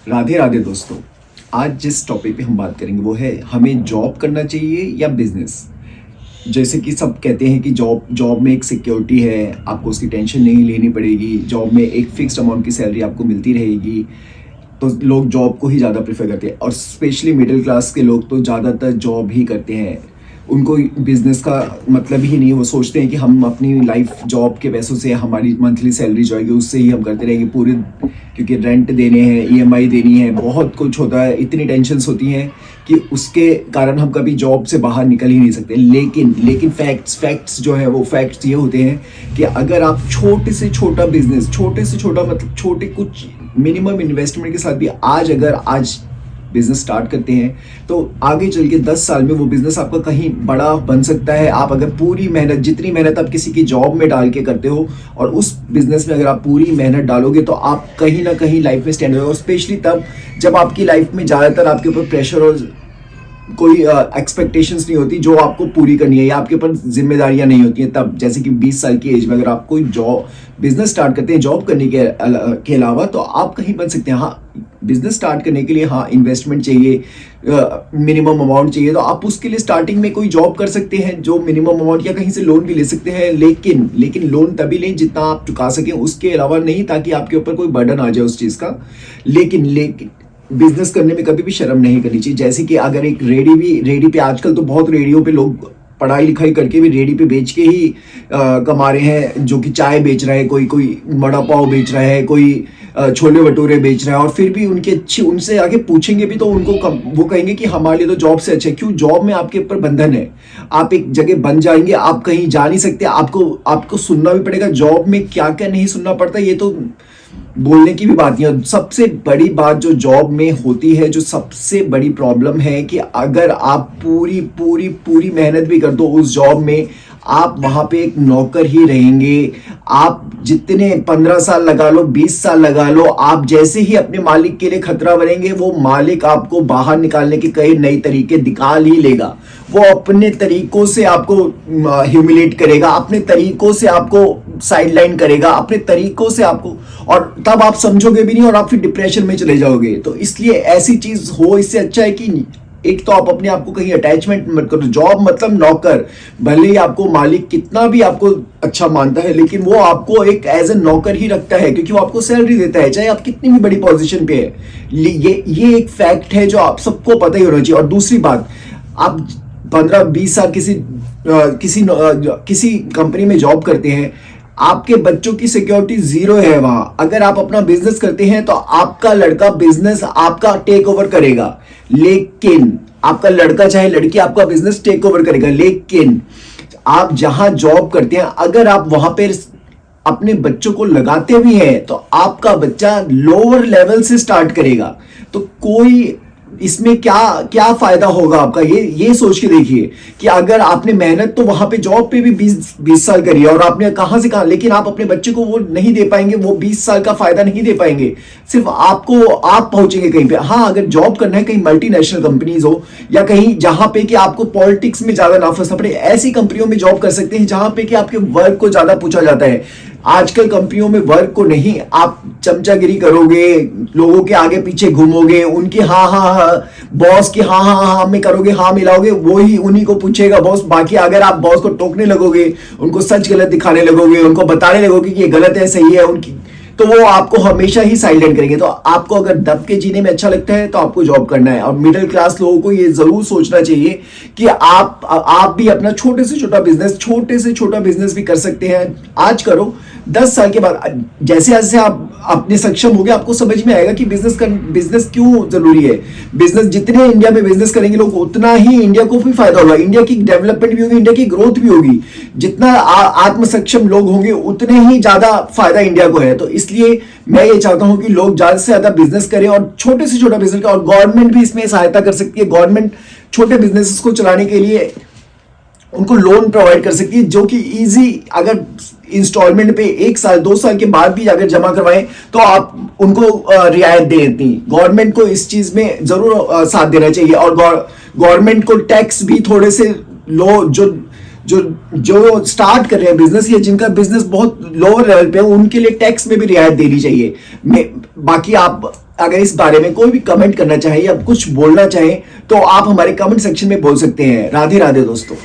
राधे राधे दोस्तों। आज जिस टॉपिक पे हम बात करेंगे वो है हमें जॉब करना चाहिए या बिजनेस। जैसे कि सब कहते हैं कि जॉब जॉब में एक सिक्योरिटी है, आपको उसकी टेंशन नहीं लेनी पड़ेगी, जॉब में एक फिक्स्ड अमाउंट की सैलरी आपको मिलती रहेगी। तो लोग जॉब को ही ज़्यादा प्रेफर करते हैं और स्पेशली मिडिल क्लास के लोग तो ज़्यादातर जॉब ही करते हैं। उनको बिजनेस का मतलब ही नहीं, वो सोचते हैं कि हम अपनी लाइफ जॉब के पैसों से हमारी मंथली सैलरी जो आएगी उससे ही हम करते रहेंगे पूरे, क्योंकि रेंट देने हैं, ईएमआई देनी है, बहुत कुछ होता है, इतनी टेंशन्स होती हैं कि उसके कारण हम कभी जॉब से बाहर निकल ही नहीं सकते। लेकिन फैक्ट्स जो है वो फैक्ट्स ये होते हैं कि अगर आप छोटे से छोटा बिजनेस, छोटे से छोटा मतलब छोटे कुछ मिनिमम इन्वेस्टमेंट के साथ भी आज बिजनेस स्टार्ट करते हैं तो आगे चल के 10 साल में वो बिजनेस आपका कहीं बड़ा बन सकता है। आप अगर पूरी मेहनत, जितनी मेहनत आप किसी की जॉब में डाल के करते हो और उस बिजनेस में अगर आप पूरी मेहनत डालोगे तो आप कहीं ना कहीं लाइफ में स्टैंड होगे। और स्पेशली तब जब आपकी लाइफ में ज़्यादातर आपके ऊपर प्रेशर और कोई एक्सपेक्टेशंस नहीं होती जो आपको पूरी करनी है या आपके ऊपर जिम्मेदारियां नहीं होती हैं। तब जैसे कि 20 साल की एज में अगर आप कोई जॉब बिजनेस स्टार्ट करते हैं जॉब करने के अलावा, तो आप कहीं बन सकते हैं। हाँ, बिजनेस स्टार्ट करने के लिए हाँ इन्वेस्टमेंट चाहिए, मिनिमम अमाउंट चाहिए, तो आप उसके लिए स्टार्टिंग में कोई जॉब कर सकते हैं जो मिनिमम अमाउंट, या कहीं से लोन भी ले सकते हैं। लेकिन लोन तभी लें जितना आप चुका सकें, उसके अलावा नहीं, ताकि आपके ऊपर कोई बर्डन आ जाए उस चीज़ का। लेकिन बिजनेस करने में कभी भी शर्म नहीं करनी चाहिए। जैसे कि अगर एक रेडी पे आजकल तो बहुत रेडियो पे लोग पढ़ाई लिखाई करके भी रेडी पे बेच के ही कमा रहे हैं, जो कि चाय बेच रहा है, कोई वड़ा पाव बेच रहा है, कोई छोले भटूरे बेच रहा है। और फिर भी उनसे आगे पूछेंगे भी तो वो कहेंगे कि हमारे लिए तो जॉब से अच्छा है। क्यों? जॉब में आपके ऊपर बंधन है, आप एक जगह बन जाएंगे, आप कहीं जा नहीं सकते, आपको सुनना भी पड़ेगा। जॉब में क्या क्या नहीं सुनना पड़ता ये तो बोलने की भी बात नहीं है। सबसे बड़ी बात जो जॉब में होती है, जो सबसे बड़ी प्रॉब्लम है कि अगर आप पूरी पूरी पूरी मेहनत भी कर दो उस जॉब में, आप वहां पे एक नौकर ही रहेंगे। आप जितने 15 साल लगा लो, 20 साल लगा लो, आप जैसे ही अपने मालिक के लिए खतरा बनेंगे, वो मालिक आपको बाहर निकालने के कई नए तरीके निकाल ही लेगा। वो अपने तरीकों से आपको ह्यूमिलेट करेगा, अपने तरीकों से आपको साइडलाइन करेगा, अपने तरीकों से आपको, और तब आप समझोगे भी नहीं और आप फिर डिप्रेशन में चले जाओगे। तो इसलिए ऐसी चीज हो, इससे अच्छा है कि एक तो आप अपने आप को कहीं अटैचमेंट मत करो। जॉब मतलब नौकर, भले ही आपको मालिक कितना भी आपको अच्छा मानता है, लेकिन वो आपको एक एज ए नौकर ही रखता है, क्योंकि वो आपको सैलरी देता है, चाहे आप कितनी भी बड़ी पोजीशन पे है। ये एक फैक्ट है जो आप सबको पता ही होना चाहिए। और दूसरी बात, आप 15-20 साल किसी कंपनी में जॉब करते हैं, आपके बच्चों की सिक्योरिटी जीरो है वहां। अगर आप अपना बिजनेस करते हैं तो आपका लड़का बिजनेस आपका टेक ओवर करेगा, लेकिन आपका लड़का चाहे लड़की आपका बिजनेस टेक ओवर करेगा। लेकिन आप जहां जॉब करते हैं, अगर आप वहां पे अपने बच्चों को लगाते भी हैं तो आपका बच्चा लोअर लेवल से स्टार्ट करेगा। तो कोई इसमें क्या फायदा होगा आपका, ये सोच के देखिए कि अगर आपने मेहनत तो वहां पे जॉब पे भी 20 साल करी है और आपने कहां से कहां, लेकिन आप अपने बच्चे को वो नहीं दे पाएंगे, वो 20 साल का फायदा नहीं दे पाएंगे। सिर्फ आप पहुंचेंगे कहीं पे। हाँ, अगर जॉब करना है कहीं मल्टीनेशनल कंपनीज हो या कहीं जहां पे कि आपको पॉलिटिक्स में ज्यादा ना फंसना पड़े, ऐसी कंपनियों में जॉब कर सकते हैं जहां पे कि आपके वर्क को ज्यादा पूछा जाता है। आजकल कंपनियों में वर्क को नहीं, आप चमचागिरी करोगे, लोगों के आगे पीछे घूमोगे, उनकी हाँ बॉस की हाँ में करोगे, हाँ मिलाओगे, वही उन्हीं को पूछेगा बॉस। बाकी अगर आप बॉस को टोकने लगोगे, उनको सच गलत दिखाने लगोगे, उनको बताने लगोगे कि ये गलत है सही है उनकी, तो वो आपको हमेशा ही साइलेंट करेंगे। तो आपको अगर दब के जीने में अच्छा लगता है तो आपको जॉब करना है। और मिडिल क्लास लोगों को ये जरूर सोचना चाहिए कि आप भी अपना छोटे से छोटा बिजनेस भी कर सकते हैं। आज करो, 10 साल के बाद जैसे जैसे आप अपने सक्षम हो गए, आपको समझ में आएगा कि बिजनेस क्यों जरूरी है। बिजनेस जितने इंडिया में बिजनेस करेंगे लोग, उतना ही इंडिया को भी फायदा होगा, इंडिया की डेवलपमेंट भी होगी, इंडिया की ग्रोथ भी होगी। जितना आत्म सक्षम लोग होंगे उतने ही ज्यादा फायदा इंडिया को है। तो इसलिए मैं ये चाहता हूं कि लोग ज्यादा से ज्यादा बिजनेस करें और छोटे से छोटा बिजनेस करें। और गवर्नमेंट भी इसमें सहायता कर सकती है। गवर्नमेंट छोटे बिजनेसेस को चलाने के लिए उनको लोन प्रोवाइड कर सकती है, जो कि इजी, अगर इंस्टॉलमेंट पे 1 साल 2 साल के बाद भी अगर जमा करवाएं तो आप उनको रियायत देती। गवर्नमेंट को इस चीज में जरूर साथ देना चाहिए। और गवर्नमेंट को टैक्स भी थोड़े से लो, जो स्टार्ट कर रहे हैं बिजनेस या जिनका बिजनेस बहुत लोअर लेवल पे है, उनके लिए टैक्स में भी रियायत देनी चाहिए। बाकी आप अगर इस बारे में कोई भी कमेंट करना चाहे या कुछ बोलना चाहे तो आप हमारे कमेंट सेक्शन में बोल सकते हैं। राधे राधे दोस्तों।